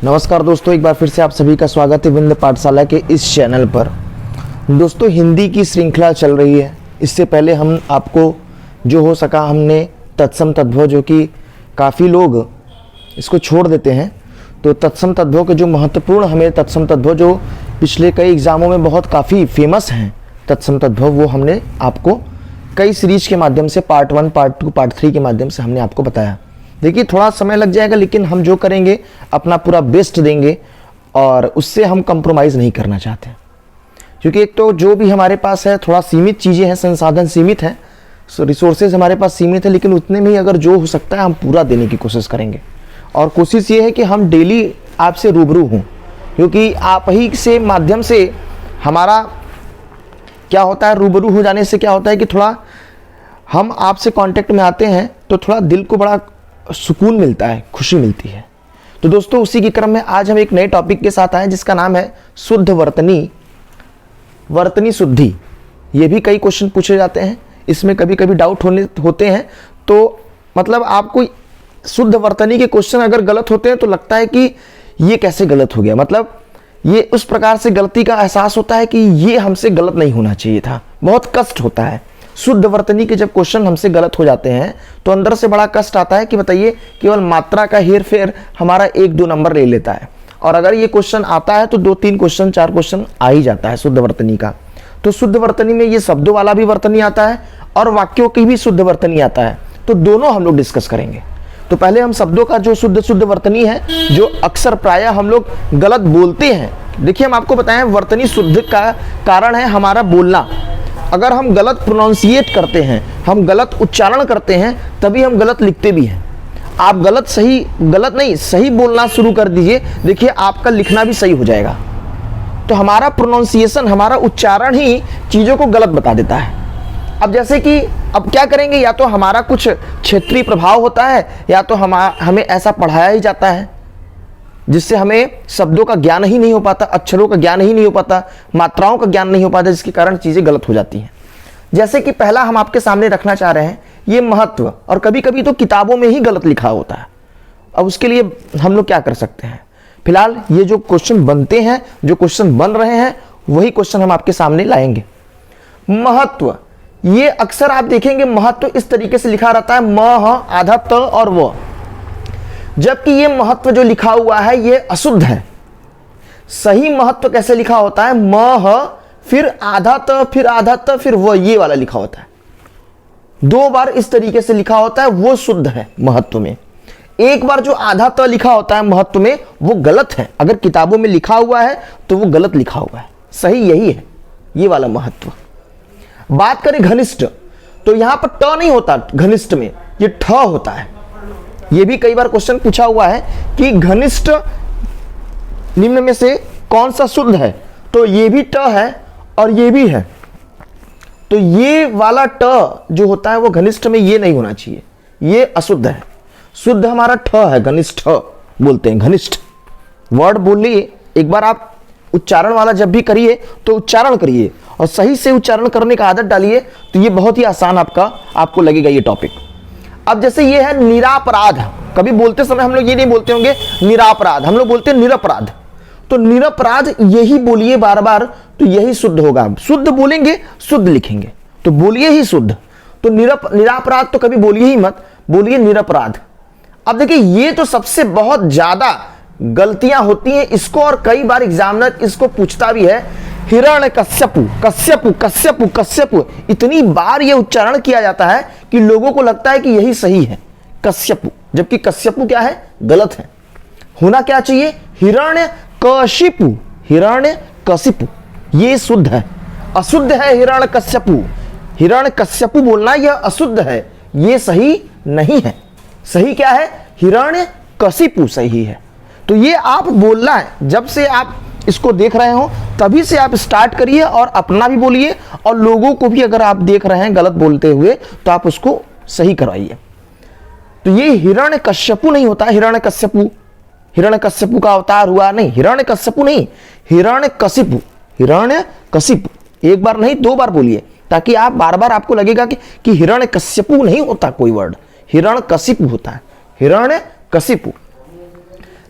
नमस्कार दोस्तों, एक बार फिर से आप सभी का स्वागत है विंध्य पाठशाला के इस चैनल पर। दोस्तों, हिंदी की श्रृंखला चल रही है। इससे पहले हम आपको जो हो सका हमने तत्सम तद्भव, जो कि काफ़ी लोग इसको छोड़ देते हैं, तो तत्सम तद्भव के जो महत्वपूर्ण हमें तत्सम तद्भव जो पिछले कई एग्ज़ामों में बहुत काफ़ी फेमस हैं तत्सम तद्भव, वो हमने आपको कई सीरीज के माध्यम से पार्ट 1, पार्ट 2, पार्ट 3 के माध्यम से हमने आपको बताया। देखिए, थोड़ा समय लग जाएगा, लेकिन हम जो करेंगे अपना पूरा बेस्ट देंगे और उससे हम कंप्रोमाइज़ नहीं करना चाहते, क्योंकि एक तो जो भी हमारे पास है थोड़ा सीमित चीज़ें हैं, संसाधन सीमित हैं, रिसोर्सेज हमारे पास सीमित है, लेकिन उतने में ही अगर जो हो सकता है हम पूरा देने की कोशिश करेंगे। और कोशिश ये है कि हम डेली आपसे रूबरू हों, क्योंकि आप ही से माध्यम से हमारा क्या होता है, रूबरू हो जाने से क्या होता है कि थोड़ा हम आपसे कांटेक्ट में आते हैं तो थोड़ा दिल को बड़ा सुकून मिलता है, खुशी मिलती है। तो दोस्तों, उसी के क्रम में आज हम एक नए टॉपिक के साथ आए जिसका नाम है शुद्ध वर्तनी, वर्तनी शुद्धि। ये भी कई क्वेश्चन पूछे जाते हैं, इसमें कभी कभी डाउट होते हैं। तो मतलब आपको शुद्ध वर्तनी के क्वेश्चन अगर गलत होते हैं तो लगता है कि ये कैसे गलत हो गया, मतलब ये उस प्रकार से गलती का एहसास होता है कि ये हमसे गलत नहीं होना चाहिए था, बहुत कष्ट होता है। शुद्ध वर्तनी के जब क्वेश्चन हमसे गलत हो जाते हैं तो अंदर से बड़ा कष्ट आता है कि बताइए, केवल मात्रा का हेर फेर हमारा 1-2 नंबर ले लेता है। और अगर ये क्वेश्चन आता है तो 2-3 क्वेश्चन, 4 क्वेश्चन आ ही जाता है शुद्ध वर्तनी का। तो शुद्ध वर्तनी में ये शब्दों वाला भी वर्तनी आता है और वाक्यों की भी शुद्ध वर्तनी आता है, तो दोनों हम लोग डिस्कस करेंगे। तो पहले हम शब्दों का जो शुद्ध वर्तनी है, जो अक्सर प्रायः हम लोग गलत बोलते हैं। देखिए, हम आपको बताएं, वर्तनी शुद्ध का कारण है हमारा बोलना। अगर हम गलत प्रोनाउंसिएट करते हैं, हम गलत उच्चारण करते हैं, तभी हम गलत लिखते भी हैं। आप गलत नहीं सही बोलना शुरू कर दीजिए, देखिए आपका लिखना भी सही हो जाएगा। तो हमारा प्रोनाउंसिएशन, हमारा उच्चारण ही चीज़ों को गलत बता देता है। अब जैसे कि अब क्या करेंगे, या तो हमारा कुछ क्षेत्रीय प्रभाव होता है, या तो हमें ऐसा पढ़ाया ही जाता है जिससे हमें शब्दों का ज्ञान ही नहीं हो पाता, अक्षरों का ज्ञान ही नहीं हो पाता, मात्राओं का ज्ञान नहीं हो पाता, जिसके कारण चीज़ें गलत हो जाती हैं। जैसे कि पहला हम आपके सामने रखना चाह रहे हैं ये महत्व, और कभी कभी तो किताबों में ही गलत लिखा होता है। अब उसके लिए हम लोग क्या कर सकते हैं, फिलहाल ये जो क्वेश्चन बनते हैं, जो क्वेश्चन बन रहे हैं, वही क्वेश्चन हम आपके सामने लाएंगे। महत्व, ये अक्सर आप देखेंगे महत्व इस तरीके से लिखा रहता है, म, ह, आधा त और व, जबकि ये महत्व जो लिखा हुआ है ये अशुद्ध है। सही महत्व कैसे लिखा होता है, म, ह, फिर आधा त, फिर आधा त, फिर व, ये वाला लिखा होता है। 2 बार इस तरीके से लिखा होता है, वो शुद्ध है महत्व में। एक बार जो आधा त लिखा होता है महत्व में, वो गलत है। अगर किताबों में लिखा हुआ है तो वो गलत लिखा हुआ है, सही यही है, ये वाला महत्व। बात करें घनिष्ठ, तो यहां पर ट नहीं होता घनिष्ठ में, ये ठ होता है। ये भी कई बार क्वेश्चन पूछा हुआ है कि घनिष्ठ निम्न में से कौन सा शुद्ध है, तो ये भी ट है और ये भी है। तो ये वाला ट जो होता है वो घनिष्ठ में ये नहीं होना चाहिए, ये अशुद्ध है। शुद्ध हमारा ठ है, घनिष्ठ बोलते हैं, घनिष्ठ वर्ड बोलिए। एक बार आप उच्चारण वाला जब भी करिए तो उच्चारण करिए और सही से उच्चारण करने का आदत डालिए, तो ये बहुत ही आसान आपको लगेगा ये टॉपिक। अब जैसे ये है निरापराध, कभी बोलते समय हम लोग ये नहीं बोलते होंगे निरापराध, हम लोग बोलते हैं निरपराध। तो निरपराध यही बोलिए बार बार, तो यही शुद्ध होगा। शुद्ध बोलेंगे, शुद्ध लिखेंगे, तो बोलिए ही शुद्ध। तो निरापराध तो कभी बोलिए ही मत, बोलिए निरपराध। अब देखिए, ये तो सबसे बहुत ज्यादा गलतियां होती हैं इसको, और कई बार एग्जामिनर इसको पूछता भी है, हिरण्यकश्यपु, कश्यपु, कश्यपु, कश्यपु। इतनी बार ये उच्चारण किया जाता है कि लोगों को लगता है कि यही सही है, कश्यपु, जबकि कश्यपु क्या है, गलत है। होना क्या चाहिए, हिरण्यकशिपु, हिरण्यकशिपु, ये शुद्ध है। अशुद्ध है हिरण्यकश्यपु, हिरण्यकश्यपु बोलना यह अशुद्ध है, ये सही नहीं है। सही क्या है, हिरण्यकशिपु सही है। तो ये आप बोलना है, जब से आप इसको देख रहे हो तभी से आप स्टार्ट करिए और अपना भी बोलिए, और लोगों को भी अगर आप देख रहे हैं गलत बोलते हुए तो आप उसको सही करवाइए। तो ये हिरण्यकश्यपु नहीं होता, हिरण्यकश्यपु, हिरण्यकश्यपु का अवतार हुआ नहीं, हिरण्यकश्यपु नहीं, हिरण्यकशिपु, हिरण्यकशिपु। एक बार नहीं 2 बार बोलिए, ताकि आप बार बार आपको लगेगा कि हिरण्यकश्यपु नहीं होता कोई वर्ड, हिरण्यकशिपु होता है, हिरण्यकशिपु।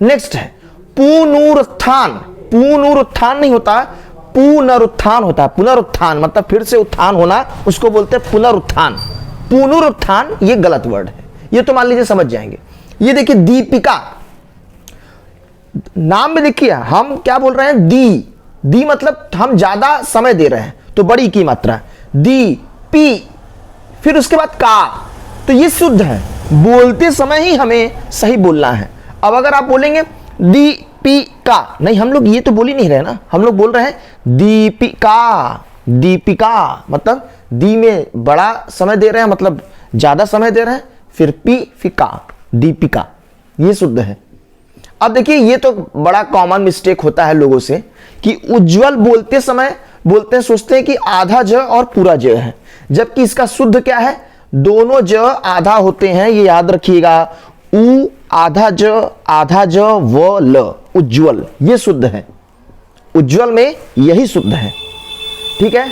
नेक्स्ट है पुनरुत्थान, पुनरुत्थान नहीं होता, पुनरुत्थान होता है। पुनरुत्थान मतलब फिर से उत्थान होना, उसको बोलते हैं पुनरुत्थान। पुनरुत्थान ये गलत वर्ड है, ये तो मान लीजिए समझ जाएंगे। ये देखिए दीपिका, नाम में देखिए हम क्या बोल रहे हैं, दी, दी मतलब हम ज्यादा समय दे रहे हैं, तो बड़ी की मात्रा, दी पी, फिर उसके बाद का, तो ये शुद्ध है, बोलते समय ही हमें सही बोलना है। अब अगर आप बोलेंगे दीपिका, नहीं हम लोग ये तो बोल ही नहीं रहे ना, हम लोग बोल रहे हैं दीपिका, दीपिका मतलब दी में बड़ा समय दे रहे हैं, मतलब ज्यादा समय दे रहे हैं, फिर पी फिका, दीपिका, ये शुद्ध है। अब देखिए ये तो बड़ा कॉमन मिस्टेक होता है लोगों से कि उज्जवल बोलते समय बोलते हैं, सोचते हैं कि आधा ज और पूरा ज है, जबकि इसका शुद्ध क्या है, दोनों ज आधा होते हैं, ये याद रखिएगा। उ आधा ज व ल, उज्जवल, ये शुद्ध है, उज्जवल में यही शुद्ध है। ठीक है,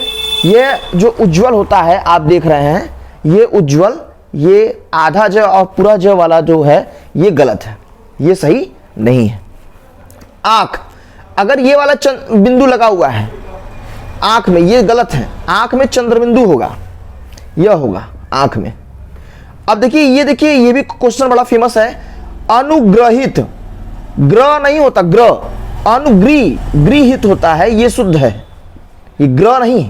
ये जो उज्जवल होता है आप देख रहे हैं, ये उज्जवल, ये आधा ज और पूरा ज वाला जो है ये गलत है, ये सही नहीं है। आंख, अगर ये वाला बिंदु लगा हुआ है आंख में, ये गलत है, आंख में चंद्र बिंदु होगा, यह होगा आंख में। अब देखिए ये भी क्वेश्चन बड़ा फेमस है, अनुग्रहित, ग्रह नहीं होता, ग्रह, अनुगृहित होता है, ये शुद्ध है, ये ग्रह नहीं,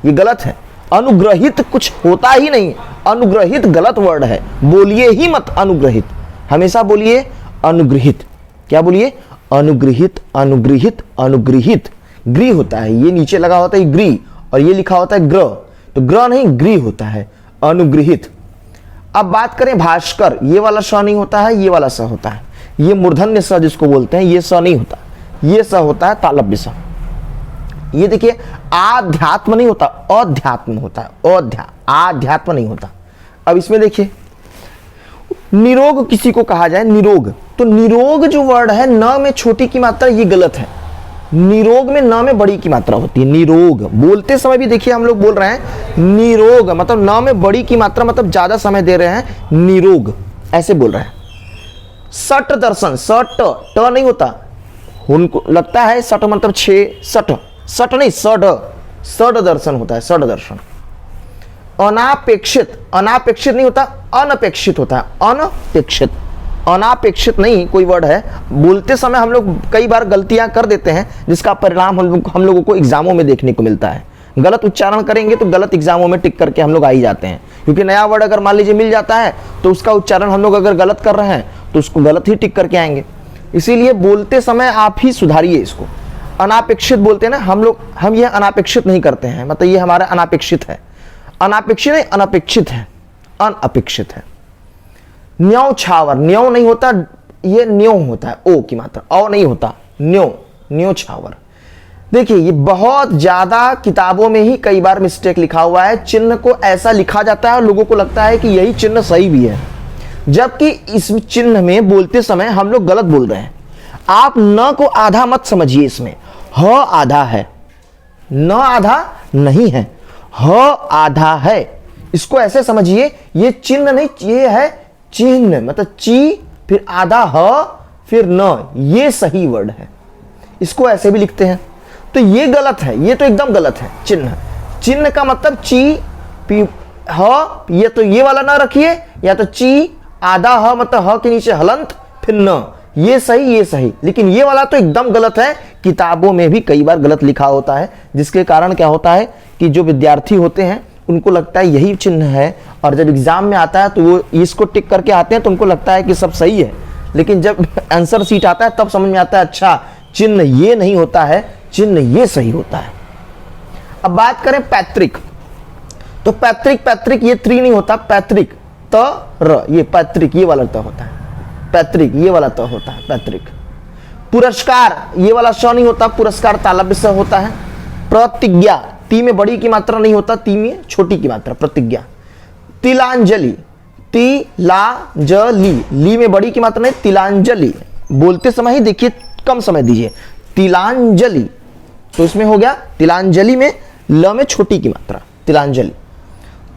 ये गलत है। अनुग्रहित कुछ होता ही नहीं, अनुग्रहित गलत वर्ड है, बोलिए ही मत अनुग्रहित, हमेशा बोलिए अनुग्रहित। क्या बोलिए, अनुग्रहित, अनुग्रहित, अनुग्रहित, गृह होता है, ये नीचे लगा होता है गृह, और ये लिखा होता है ग्रह, तो ग्रह नहीं गृह होता है, अनुग्रहित। अब बात करें भास्कर, ये वाला स नहीं होता है, ये वाला स होता है, ये मूर्धन्य स जिसको बोलते हैं, ये स नहीं होता, ये स होता है तालव्य स। ये देखिए आध्यात्म नहीं होता, अध्यात्म होता है, आध्यात्म नहीं होता। अब इसमें देखिए निरोग किसी को कहा जाए, निरोग, तो निरोग जो वर्ड है, न में छोटी की मात्रा, ये गलत है, निरोग में न में बड़ी की मात्रा होती है, निरोग। बोलते समय भी देखिए हम लोग बोल रहे हैं निरोग, मतलब न में बड़ी की मात्रा, मतलब ज्यादा समय दे रहे हैं, निरोग ऐसे बोल रहे हैं। सट दर्शन, सट ट नहीं होता, उनको लगता है सट मतलब 6, सट, सट नहीं, सड दर्शन होता है, सड दर्शन। अनापेक्षित, अनापेक्षित नहीं होता, अनपेक्षित होता है, अनपेक्षित, अनापेक्षित नहीं कोई वर्ड है। बोलते समय हम लोग कई बार गलतियां कर देते हैं, जिसका परिणाम हम लोगों को एग्जामों में देखने को मिलता है। गलत उच्चारण करेंगे तो गलत एग्जामों में टिक करके हम लोग आ ही जाते हैं, क्योंकि नया वर्ड अगर मान लीजिए मिल जाता है तो उसका उच्चारण हम लोग अगर गलत कर रहे हैं तो उसको गलत ही टिक करके आएंगे। इसीलिए बोलते समय आप ही सुधारिए इसको। अनापेक्षित बोलते हैं ना हम लोग, हम ये अनापेक्षित नहीं करते हैं, मतलब ये हमारा अनापेक्षित है, अनापेक्षित नहीं अनपेक्षित है, अनअपेक्षित है। न्यौछावर, न्यौ नहीं होता, ये न्यो होता है, ओ की मात्रा, औ नहीं होता, न्यो, न्योछावर। देखिए ये बहुत ज्यादा किताबों में ही कई बार मिस्टेक लिखा हुआ है, चिन्ह को ऐसा लिखा जाता है और लोगों को लगता है कि यही चिन्ह सही भी है, जबकि इस चिन्ह में बोलते समय हम लोग गलत बोल रहे हैं। आप न को आधा मत समझिए, इसमें ह आधा है, न आधा नहीं है, ह आधा है, इसको ऐसे समझिए, ये चिन्ह नहीं, ये है चिन्ह, मतलब ची फिर आधा ह फिर न, ये सही वर्ड है, इसको ऐसे भी लिखते हैं, तो ये गलत है, ये तो एकदम गलत है। चिन्ह, चिन्ह का मतलब ची पी ह, ये तो ये वाला ना रखिए, या तो ची आधा ह मतलब ह के नीचे हलंत फिर न, ये सही, ये सही, लेकिन ये वाला तो एकदम गलत है। किताबों में भी कई बार गलत लिखा होता है, जिसके कारण क्या होता है कि जो विद्यार्थी होते हैं उनको लगता है यही चिन्ह है, और जब एग्जाम में आता है तो वो इसको टिक करके आते हैं तो उनको लगता है कि सब सही है, लेकिन जब आंसर शीट आता है तब समझ में आता है अच्छा चिन्ह ये नहीं होता है, चिन्ह ये सही होता है। अब बात करें पैतृक, तो पैतृक, पैतृक ये त्रि नहीं होता, पैतृक त र, ये पैतृक ये वाला त होता है, पैतृक ये वाला त होता है, पैतृक। पुरस्कार ये वाला स नहीं होता, पुरस्कार तालव्य स होता है। प्रतिज्ञा, ती में बड़ी की मात्रा नहीं होता, ती में छोटी की मात्रा, प्रतिज्ञा। तिलांजलि, तिलांजलि, ली में बड़ी की मात्रा नहीं, तिलांजलि, बोलते समय ही देखिए कम समय दीजिए, तिलांजलि, तो इसमें हो गया तिलांजलि में ल में छोटी की मात्रा, तिलांजलि।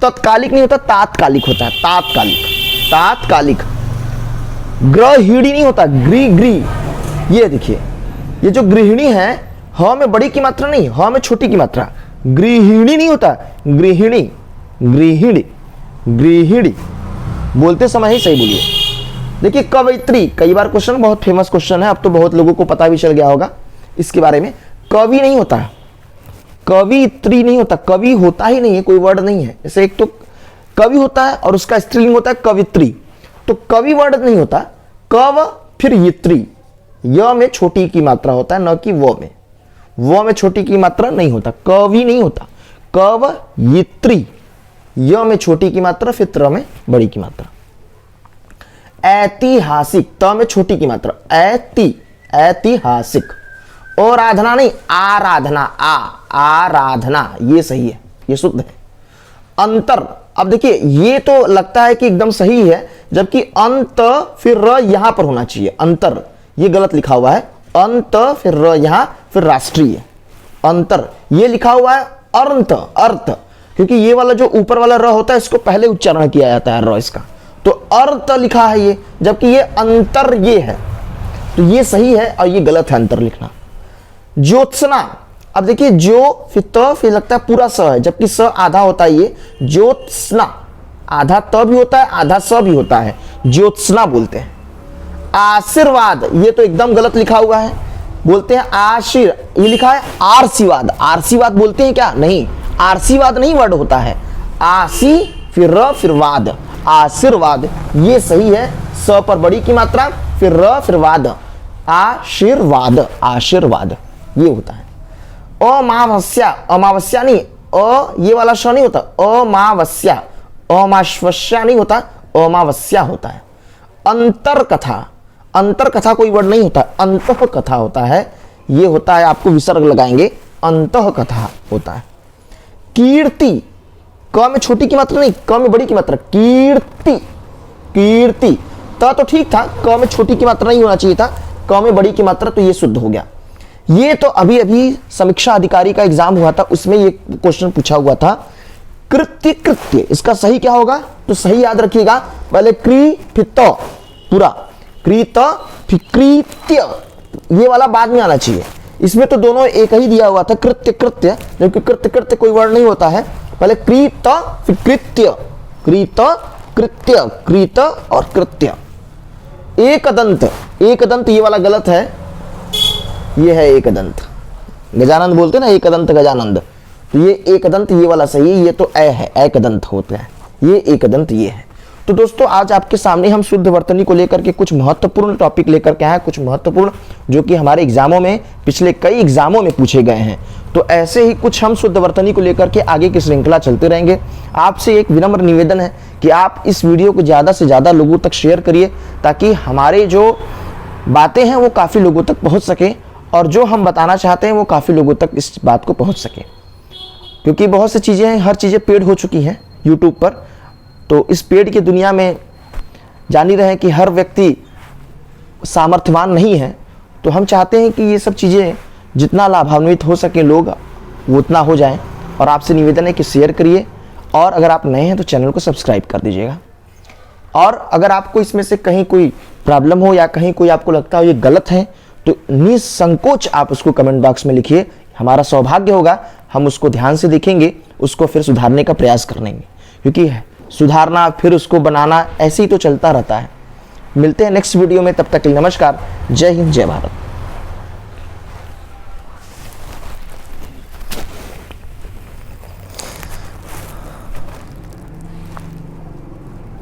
तत्कालिक नहीं होता, तात्कालिक होता है, तात्कालिक, तात्कालिक। ग्रहिणी नहीं होता, ग्री ग्री, ये देखिए, ये जो गृहिणी है, ह में बड़ी की मात्रा नहीं, ह में छोटी की मात्रा। गृहिणी नहीं होता, गृहिणी, गृहिणी, गृहिणी बोलते समय ही सही बोलिए। देखिए कवयित्री, कई बार क्वेश्चन, बहुत फेमस क्वेश्चन है, अब तो बहुत लोगों को पता भी चल गया होगा इसके बारे में। कवि नहीं होता, कवियित्री नहीं होता, कवि होता ही नहीं है, कोई वर्ड नहीं है। जैसे एक तो कवि होता है और उसका स्त्रीलिंग होता है कवित्री, तो कवि वर्ड नहीं होता, कव फिर यित्री, य में छोटी की मात्रा होता है, न कि वो में छोटी की मात्रा नहीं होता, कवि नहीं होता, कवयित्री, य में छोटी की मात्रा, फिर त्र में बड़ी की मात्रा। ऐतिहासिक, त में छोटी की मात्रा, ऐतिहासिक। आराधना नहीं, आराधना, आराधना, ये सही है, ये शुद्ध है। अंतर, अब देखिए ये तो लगता है कि एकदम सही है, जबकि अंत फिर र यहां पर होना चाहिए, अंतर, ये गलत लिखा हुआ है, अंत फिर र यहां, फिर राष्ट्रीय, अंतर, ये लिखा हुआ है अर्थ, अर्थ, क्योंकि ये वाला जो ऊपर वाला र होता है इसको पहले उच्चारण किया जाता है र इसका, तो अर्थ लिखा है ये, जबकि ये अंतर ये है, तो ये सही है और ये गलत है अंतर लिखना। ज्योत्सना, अब देखिए जो फिर त फिर लगता है पूरा स है, जबकि स आधा होता है, ये ज्योत्सना, आधा त भी होता है, आधा स भी होता है, ज्योत्सना बोलते हैं। आशीर्वाद, ये तो एकदम गलत लिखा हुआ है, बोलते हैं आशीर, ये लिखा है आरसीवाद, आरसीवाद बोलते हैं क्या? नहीं, आरसीवाद नहीं वर्ड होता है, आसी फिर र फिर वाद, आशीर्वाद, ये सही है, स पर बड़ी की मात्रा, फिर र फिर वाद, आशीर्वाद, आशीर्वाद, ये होता है। अमावस्या, अमावस्या नहीं, ये वाला श नहीं होता, अमावस्या, अमावस्या नहीं होता, अमावस्या होता है। अंतर कथा, अंतर कथा कोई वर्ड नहीं होता, अंतः कथा होता है, ये होता है, आपको विसर्ग लगाएंगे, अंतः कथा होता है। कीर्ति, क में छोटी की मात्रा नहीं, क में बड़ी की मात्रा, कीर्ति, कीर्ति, त तो ठीक था, क में छोटी की मात्रा नहीं होना चाहिए था, क में बड़ी की मात्रा, तो ये शुद्ध हो गया। ये तो अभी अभी समीक्षा अधिकारी का एग्जाम हुआ था, उसमें ये क्वेश्चन पूछा हुआ था, कृत्य, कृत्य, इसका सही क्या होगा? तो सही याद रखिएगा, पहले क्री फिर त पूरा, कृत फिर कृत्य, ये वाला बाद में आना चाहिए। इसमें तो दोनों एक ही दिया हुआ था, कृत्य कृत्य, जबकि कृत्य कृत्य कोई वर्ड नहीं होता है, पहले कृत फिर कृत्य, कृत कृत्य, कृत और कृत्य। एकदंत, एकदंत ये वाला गलत है, ये है एकदंत, गजानंद बोलते हैं ना, एकदंत गजानंद, तो ये एकदंत ये वाला सही है, ये तो ए है, एकदंत होता है, ये एकदंत ये है। तो दोस्तों आज आपके सामने हम शुद्ध वर्तनी को लेकर के कुछ महत्वपूर्ण टॉपिक लेकर के आए, कुछ महत्वपूर्ण जो कि हमारे एग्जामों में, पिछले कई एग्जामों में पूछे गए हैं। तो ऐसे ही कुछ हम शुद्ध वर्तनी को लेकर के आगे की श्रृंखला चलते रहेंगे। आपसे एक विनम्र निवेदन है कि आप इस वीडियो को ज़्यादा से ज़्यादा लोगों तक शेयर करिए, ताकि हमारे जो बातें हैं वो काफ़ी लोगों तक पहुँच सके, और जो हम बताना चाहते हैं वो काफ़ी लोगों तक इस बात को पहुँच सके। क्योंकि बहुत सी चीज़ें हैं, हर चीज़ें पेड हो चुकी हैं यूट्यूब पर, तो इस पेड की दुनिया में जान ही रहे हैं कि हर व्यक्ति सामर्थ्यवान नहीं है, तो हम चाहते हैं कि ये सब चीज़ें जितना लाभान्वित हो सके लोग, वो उतना हो जाए। और आपसे निवेदन है कि शेयर करिए, और अगर आप नए हैं तो चैनल को सब्सक्राइब कर दीजिएगा। और अगर आपको इसमें से कहीं कोई प्रॉब्लम हो या कहीं कोई आपको लगता हो ये गलत है, तो निसंकोच आप उसको कमेंट बॉक्स में लिखिए, हमारा सौभाग्य होगा, हम उसको ध्यान से देखेंगे, उसको फिर सुधारने का प्रयास करेंगे, क्योंकि सुधारना फिर उसको बनाना ऐसे ही तो चलता रहता है। मिलते हैं नेक्स्ट वीडियो में, तब तक के लिए नमस्कार, जय हिंद, जय भारत।